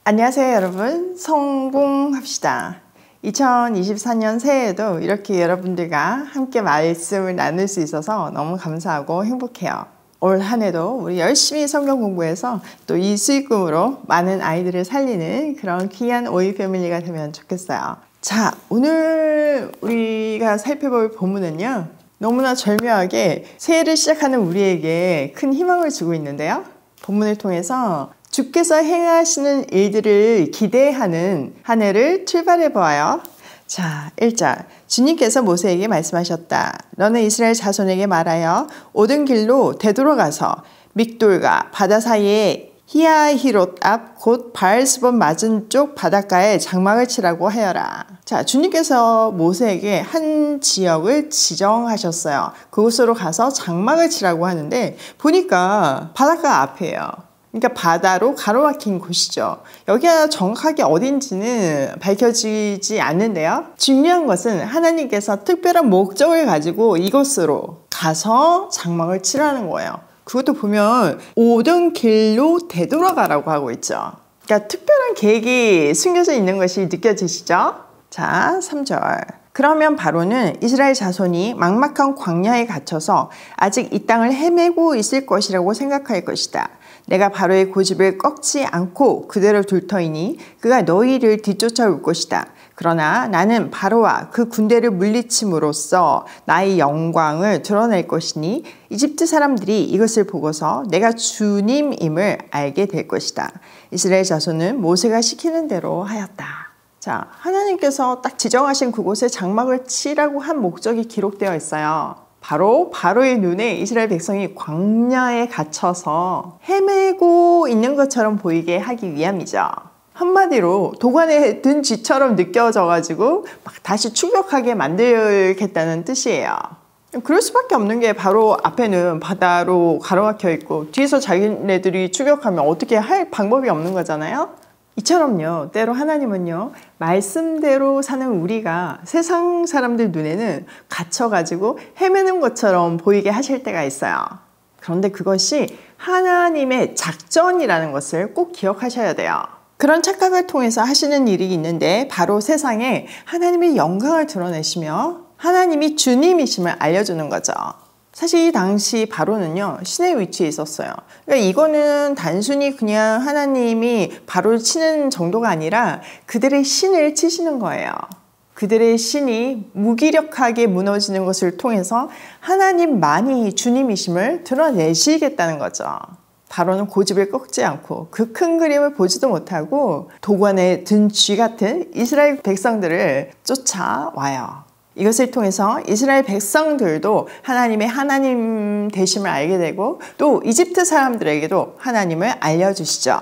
안녕하세요 여러분, 성공합시다. 2024년 새해에도 이렇게 여러분들과 함께 말씀을 나눌 수 있어서 너무 감사하고 행복해요. 올 한해도 우리 열심히 성경 공부해서 또 이 수익금으로 많은 아이들을 살리는 그런 귀한 오이 패밀리가 되면 좋겠어요. 자, 오늘 우리가 살펴볼 본문은요, 너무나 절묘하게 새해를 시작하는 우리에게 큰 희망을 주고 있는데요, 본문을 통해서 주께서 행하시는 일들을 기대하는 한 해를 출발해 보아요. 자, 1절. 주님께서 모세에게 말씀하셨다. 너는 이스라엘 자손에게 말하여 오던 길로 되돌아가서 믹돌과 바다 사이에 히야히롯 앞 곧 바알스본 맞은쪽 바닷가에 장막을 치라고 하여라. 자, 주님께서 모세에게 한 지역을 지정하셨어요. 그곳으로 가서 장막을 치라고 하는데 보니까 바닷가 앞이에요. 그러니까 바다로 가로막힌 곳이죠. 여기가 정확하게 어딘지는 밝혀지지 않는데요, 중요한 것은 하나님께서 특별한 목적을 가지고 이곳으로 가서 장막을 치라는 거예요. 그것도 보면 오던 길로 되돌아가라고 하고 있죠. 그러니까 특별한 계획이 숨겨져 있는 것이 느껴지시죠? 자, 3절. 그러면 바로는 이스라엘 자손이 막막한 광야에 갇혀서 아직 이 땅을 헤매고 있을 것이라고 생각할 것이다. 내가 바로의 고집을 꺾지 않고 그대로 둘 터이니 그가 너희를 뒤쫓아올 것이다. 그러나 나는 바로와 그 군대를 물리침으로써 나의 영광을 드러낼 것이니 이집트 사람들이 이것을 보고서 내가 주님임을 알게 될 것이다. 이스라엘 자손은 모세가 시키는 대로 하였다. 자, 하나님께서 딱 지정하신 그곳에 장막을 치라고 한 목적이 기록되어 있어요. 바로의 눈에 이스라엘 백성이 광야에 갇혀서 헤매고 있는 것처럼 보이게 하기 위함이죠. 한마디로 도관에 든 쥐처럼 느껴져가지고 막 다시 추격하게 만들겠다는 뜻이에요. 그럴 수밖에 없는 게 바로 앞에는 바다로 가로막혀 있고 뒤에서 자기네들이 추격하면 어떻게 할 방법이 없는 거잖아요. 이처럼요, 때로 하나님은요, 말씀대로 사는 우리가 세상 사람들 눈에는 갇혀가지고 헤매는 것처럼 보이게 하실 때가 있어요. 그런데 그것이 하나님의 작전이라는 것을 꼭 기억하셔야 돼요. 그런 착각을 통해서 하시는 일이 있는데 바로 세상에 하나님의 영광을 드러내시며 하나님이 주님이심을 알려주는 거죠. 사실 이 당시 바로는요, 신의 위치에 있었어요. 그러니까 이거는 단순히 그냥 하나님이 바로를 치는 정도가 아니라 그들의 신을 치시는 거예요. 그들의 신이 무기력하게 무너지는 것을 통해서 하나님만이 주님이심을 드러내시겠다는 거죠. 바로는 고집을 꺾지 않고 그 큰 그림을 보지도 못하고 도관에 든 쥐 같은 이스라엘 백성들을 쫓아와요. 이것을 통해서 이스라엘 백성들도 하나님의 하나님 되심을 알게 되고 또 이집트 사람들에게도 하나님을 알려주시죠.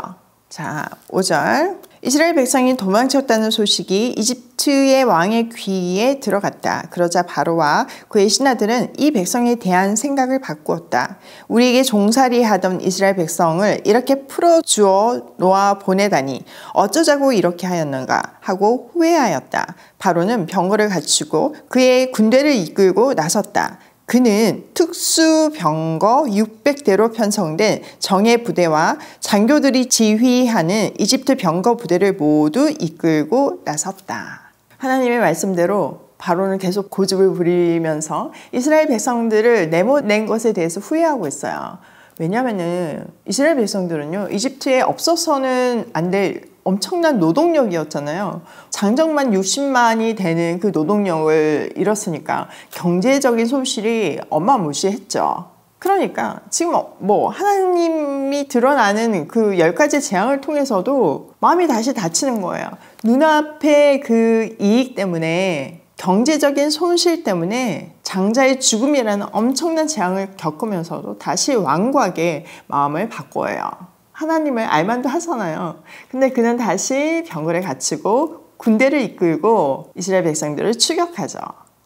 자, 5절. 이스라엘 백성이 도망쳤다는 소식이 이집트의 왕의 귀에 들어갔다. 그러자 바로와 그의 신하들은 이 백성에 대한 생각을 바꾸었다. 우리에게 종살이 하던 이스라엘 백성을 이렇게 풀어주어 놓아 보내다니 어쩌자고 이렇게 하였는가 하고 후회하였다. 바로는 병거를 갖추고 그의 군대를 이끌고 나섰다. 그는 특수병거 600대로 편성된 정예 부대와 장교들이 지휘하는 이집트 병거 부대를 모두 이끌고 나섰다. 하나님의 말씀대로 바로는 계속 고집을 부리면서 이스라엘 백성들을 내보낸 것에 대해서 후회하고 있어요. 왜냐하면 이스라엘 백성들은요, 이집트에 없어서는 안 될 엄청난 노동력이었잖아요. 장정만 60만이 되는 그 노동력을 잃었으니까 경제적인 손실이 어마무시했죠. 그러니까 지금 뭐 하나님이 드러나는 그 10가지 재앙을 통해서도 마음이 다시 다치는 거예요. 눈앞의 그 이익 때문에, 경제적인 손실 때문에 장자의 죽음이라는 엄청난 재앙을 겪으면서도 다시 완고하게 마음을 바꿔요. 하나님을 알만도 하잖아요. 근데 그는 다시 병거를 갖추고 군대를 이끌고 이스라엘 백성들을 추격하죠.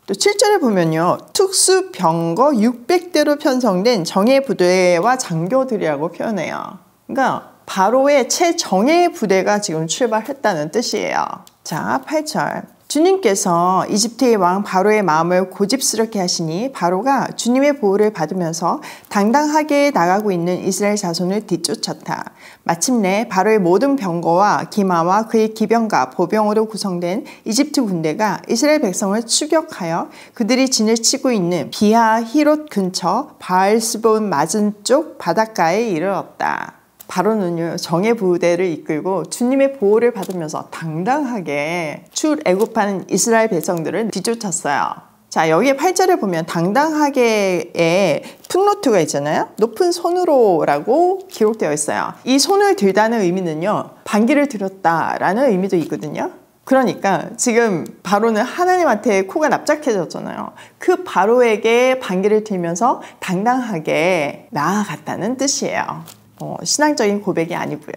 또 7절에 보면요, 특수병거 600대로 편성된 정예 부대와 장교들이라고 표현해요. 그러니까 바로의 최정예 부대가 지금 출발했다는 뜻이에요. 자, 8절. 주님께서 이집트의 왕 바로의 마음을 고집스럽게 하시니 바로가 주님의 보호를 받으면서 당당하게 나가고 있는 이스라엘 자손을 뒤쫓았다. 마침내 바로의 모든 병거와 기마와 그의 기병과 보병으로 구성된 이집트 군대가 이스라엘 백성을 추격하여 그들이 진을 치고 있는 비하 히롯 근처 바알스본 맞은쪽 바닷가에 이르렀다. 바로는요 정예 부대를 이끌고 주님의 보호를 받으면서 당당하게 출애굽하는 이스라엘 백성들을 뒤쫓았어요. 자, 여기 8절에 보면 당당하게의 풋노트가 있잖아요. 높은 손으로라고 기록되어 있어요. 이 손을 들다는 의미는요 반기를 들었다라는 의미도 있거든요. 그러니까 지금 바로는 하나님한테 코가 납작해졌잖아요. 그 바로에게 반기를 들면서 당당하게 나아갔다는 뜻이에요. 신앙적인 고백이 아니고요.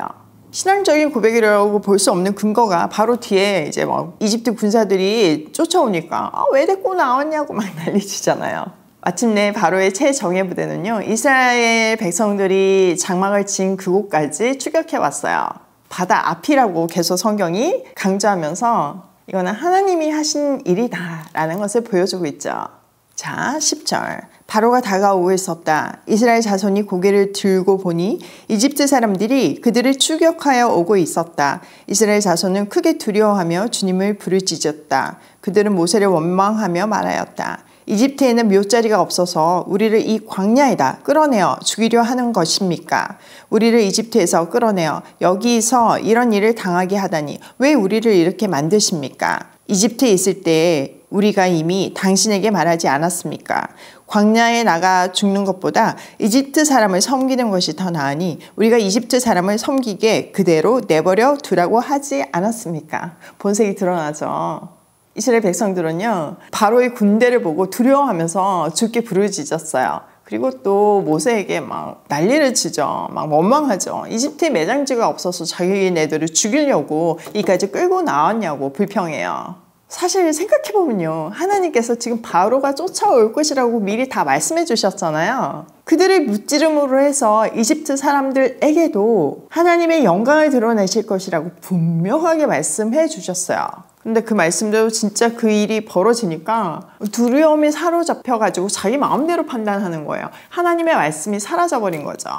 신앙적인 고백이라고 볼 수 없는 근거가 바로 뒤에 이제 막 이집트 군사들이 쫓아오니까 왜 데리고 나왔냐고 막 난리치잖아요. 마침내 바로의 최정예 부대는요 이스라엘 백성들이 장막을 친 그곳까지 추격해 왔어요. 바다 앞이라고 계속 성경이 강조하면서 이거는 하나님이 하신 일이다 라는 것을 보여주고 있죠. 자, 10절. 바로가 다가오고 있었다. 이스라엘 자손이 고개를 들고 보니 이집트 사람들이 그들을 추격하여 오고 있었다. 이스라엘 자손은 크게 두려워하며 주님을 부르짖었다. 그들은 모세를 원망하며 말하였다. 이집트에는 묘자리가 없어서 우리를 이 광야에다 끌어내어 죽이려 하는 것입니까? 우리를 이집트에서 끌어내어 여기서 이런 일을 당하게 하다니 왜 우리를 이렇게 만드십니까? 이집트에 있을 때 우리가 이미 당신에게 말하지 않았습니까? 광야에 나가 죽는 것보다 이집트 사람을 섬기는 것이 더 나으니 우리가 이집트 사람을 섬기게 그대로 내버려 두라고 하지 않았습니까? 본색이 드러나죠. 이스라엘 백성들은요 바로의 군대를 보고 두려워하면서 죽게 부르짖었어요. 그리고 또 모세에게 막 난리를 치죠. 막 원망하죠. 이집트에 매장지가 없어서 자기네들을 죽이려고 이까지 끌고 나왔냐고 불평해요. 사실 생각해보면요 하나님께서 지금 바로가 쫓아올 것이라고 미리 다 말씀해 주셨잖아요. 그들을 무찌름으로 해서 이집트 사람들에게도 하나님의 영광을 드러내실 것이라고 분명하게 말씀해 주셨어요. 근데 그 말씀대로 진짜 그 일이 벌어지니까 두려움에 사로잡혀가지고 자기 마음대로 판단하는 거예요. 하나님의 말씀이 사라져버린 거죠.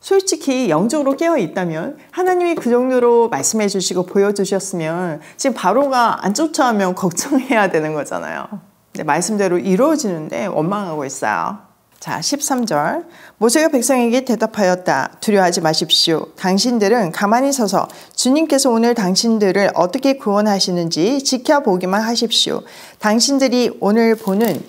솔직히 영적으로 깨어있다면 하나님이 그 정도로 말씀해 주시고 보여주셨으면 지금 바로가 안 쫓아오면 걱정해야 되는 거잖아요. 근데 말씀대로 이루어지는데 원망하고 있어요. 자, 13절. 모세가 백성에게 대답하였다. 두려워하지 마십시오. 당신들은 가만히 서서 주님께서 오늘 당신들을 어떻게 구원하시는지 지켜보기만 하십시오. 당신들이 오늘 보는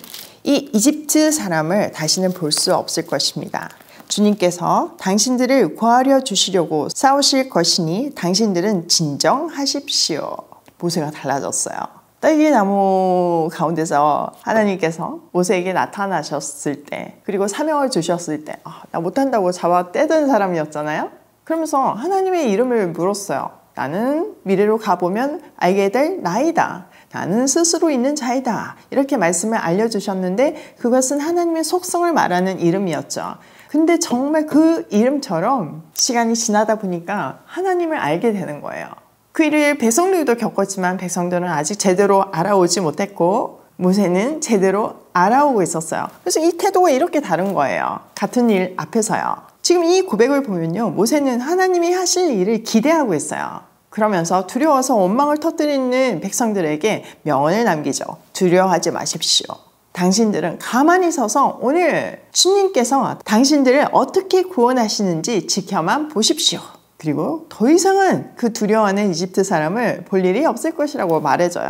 이 이집트 사람을 다시는 볼 수 없을 것입니다. 주님께서 당신들을 구하려 주시려고 싸우실 것이니 당신들은 진정하십시오. 모세가 달라졌어요. 딸기나무 가운데서 하나님께서 모세에게 나타나셨을 때 그리고 사명을 주셨을 때 나 못한다고 잡아 떼던 사람이었잖아요. 그러면서 하나님의 이름을 물었어요. 나는 미래로 가보면 알게 될 나이다. 나는 스스로 있는 자이다. 이렇게 말씀을 알려주셨는데 그것은 하나님의 속성을 말하는 이름이었죠. 근데 정말 그 이름처럼 시간이 지나다 보니까 하나님을 알게 되는 거예요. 그 일을 백성들도 겪었지만 백성들은 아직 제대로 알아오지 못했고 모세는 제대로 알아오고 있었어요. 그래서 이 태도가 이렇게 다른 거예요. 같은 일 앞에서요. 지금 이 고백을 보면요. 모세는 하나님이 하실 일을 기대하고 있어요. 그러면서 두려워서 원망을 터뜨리는 백성들에게 명언을 남기죠. 두려워하지 마십시오. 당신들은 가만히 서서 오늘 주님께서 당신들을 어떻게 구원하시는지 지켜만 보십시오. 그리고 더 이상은 그 두려워하는 이집트 사람을 볼 일이 없을 것이라고 말해줘요.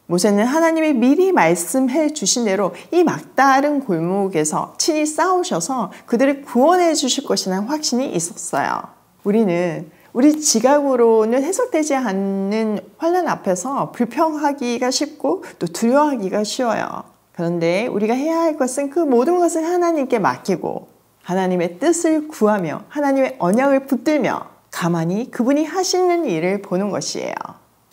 모세는 하나님이 미리 말씀해 주신 대로 이 막다른 골목에서 친히 싸우셔서 그들을 구원해 주실 것이라는 확신이 있었어요. 우리는 우리 지각으로는 해석되지 않는 환난 앞에서 불평하기가 쉽고 또 두려워하기가 쉬워요. 그런데 우리가 해야 할 것은 그 모든 것을 하나님께 맡기고 하나님의 뜻을 구하며 하나님의 언약을 붙들며 가만히 그분이 하시는 일을 보는 것이에요.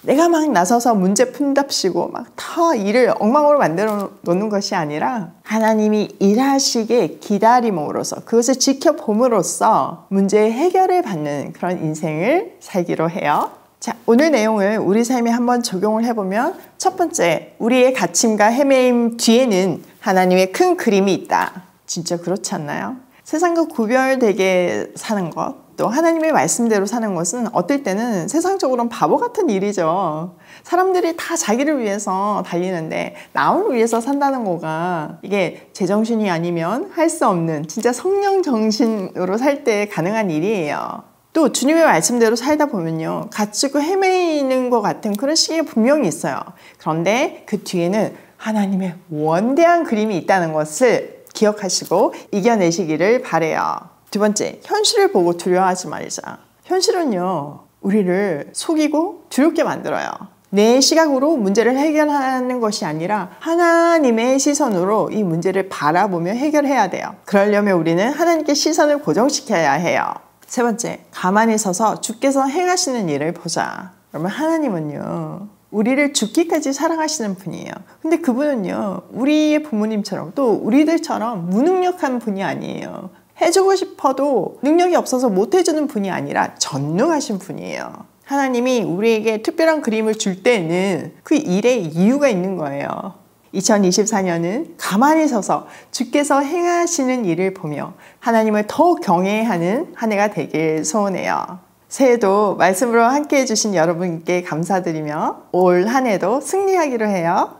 내가 막 나서서 문제 푼답시고 막 다 일을 엉망으로 만들어 놓는 것이 아니라 하나님이 일하시게 기다림으로써 그것을 지켜봄으로써 문제의 해결을 받는 그런 인생을 살기로 해요. 자, 오늘 내용을 우리 삶에 한번 적용을 해보면 첫 번째, 우리의 갇힘과 헤매임 뒤에는 하나님의 큰 그림이 있다. 진짜 그렇지 않나요? 세상과 구별되게 사는 것, 또 하나님의 말씀대로 사는 것은 어떨 때는 세상적으로는 바보 같은 일이죠. 사람들이 다 자기를 위해서 달리는데 남을 위해서 산다는 거가 이게 제정신이 아니면 할 수 없는 진짜 성령 정신으로 살 때 가능한 일이에요. 또 주님의 말씀대로 살다 보면요, 갇히고 헤매이는 것 같은 그런 시기가 분명히 있어요. 그런데 그 뒤에는 하나님의 원대한 그림이 있다는 것을 기억하시고 이겨내시기를 바래요. 두 번째, 현실을 보고 두려워하지 말자. 현실은요, 우리를 속이고 두렵게 만들어요. 내 시각으로 문제를 해결하는 것이 아니라 하나님의 시선으로 이 문제를 바라보며 해결해야 돼요. 그러려면 우리는 하나님께 시선을 고정시켜야 해요. 세 번째, 가만히 서서 주께서 행하시는 일을 보자. 그러면 하나님은요, 우리를 죽기까지 사랑하시는 분이에요. 근데 그분은요, 우리의 부모님처럼 또 우리들처럼 무능력한 분이 아니에요. 해주고 싶어도 능력이 없어서 못 해주는 분이 아니라 전능하신 분이에요. 하나님이 우리에게 특별한 그림을 줄 때는 그 일에 이유가 있는 거예요. 2024년은 가만히 서서 주께서 행하시는 일을 보며 하나님을 더 경외하는 한 해가 되길 소원해요. 새해도 말씀으로 함께 해주신 여러분께 감사드리며 올 한 해도 승리하기로 해요.